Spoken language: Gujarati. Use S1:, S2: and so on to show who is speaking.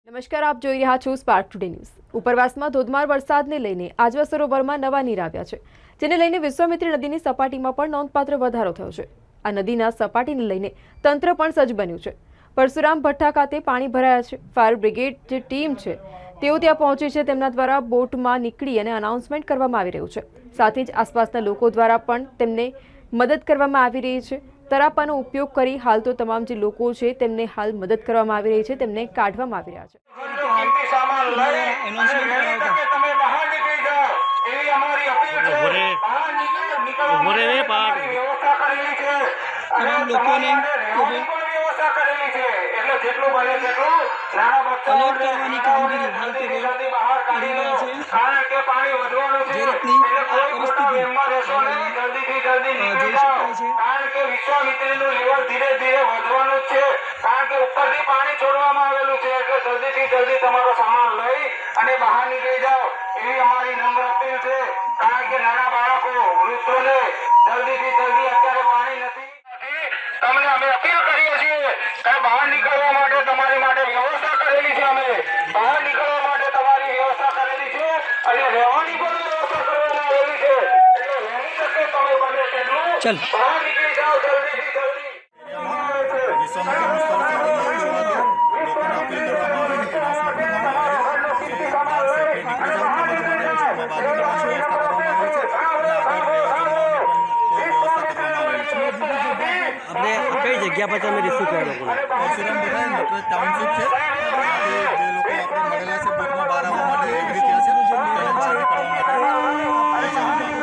S1: નમસ્કાર, આપ જોઈ રહ્યા છો સ્પાર્ક ટુડે ન્યૂઝ। ઉપરવાસમાં ધોધમાર વરસાદને લઈને આજવા સરોવરમાં નવા નીર આવ્યા છે, જેને લઈને વિશ્વામિત્રી નદીની સપાટીમાં પણ નોંધપાત્ર વધારો થયો છે। આ નદીના સપાટીને લઈને તંત્ર પણ સજ્જ બન્યું છે। પરશુરામ ભઠ્ઠા ખાતે પાણી ભરાયા છે। ફાયર બ્રિગેડ જે ટીમ છે તેઓ ત્યાં પહોંચી છે। તેમના દ્વારા બોટમાં નીકળી અને અનાઉન્સમેન્ટ કરવામાં આવી રહ્યું છે। સાથે જ આસપાસના લોકો દ્વારા પણ તેમને મદદ કરવામાં આવી રહી છે। તરાપાનો ઉપયોગ કરી હાલ તો તમામ જે લોકો છે તેમને હાલ મદદ કરવામાં આવી રહી છે, તેમને કાઢવામાં આવી રહ્યા છે।
S2: વિશ્વામિત્રીનું લેવલ ધીરે ધીરે વધવાનું છે, કારણ કે ઉપરથી પાણી છોડવામાં આવેલું છે, એટલે જલ્દીથી જલ્દી તમારો સામાન લઈ અને બહાર નીકળી જાઓ એવી અમારી નમ્ર અપીલ છે। કારણ કે નાના બાળકો, વૃદ્ધોને જલ્દીથી જલ્દી અત્યારે પાણી નથી। તમને અમે અપીલ કરીએ છીએ કે બહાર નીકળવા માટે તમારી માટે વ્યવસ્થા કરેલી છે। અમે બહાર નીકળવા માટે તમારી વ્યવસ્થા કરેલી છે અને રહેવાની પણ વ્યવસ્થા કરવામાં આવેલી છે, એટલે વહેલી તકે તમે બને તેટલું બહાર નીકળી જાઓ જલ્દીથી જલ્દી।
S3: વિશ્વામિત્રીનું સ્થળ સતત લોકોને અપીલ કરવામાં આવે છે, એનાઉન્સમેન્ટ કરવામાં આવે છે કે બહાર સેફલી નીકળી જાઓ, તમારી માટે વિસ્તારમાં બહાર નીકળવાની વ્યવસ્થા કરવામાં આવી છે અને આગળ રહેવા જમવાની પણ કોઈ વ્યવસ્થા કરવામાં આવેલી છે।
S4: આપણે કઈ જગ્યા પર તમે રિસીવ કર્યા લોકોને?
S3: પરશુરામ ભઠ્ઠા નટરાજ ટાઉનશીપ છે, ત્યાંથી જે લોકો આપણે મળેલા છે બોટમાં બહાર આવવા માટે એગ્રી થયા છે, તેને બહાર નીકળવા માટે લઈ જવામાં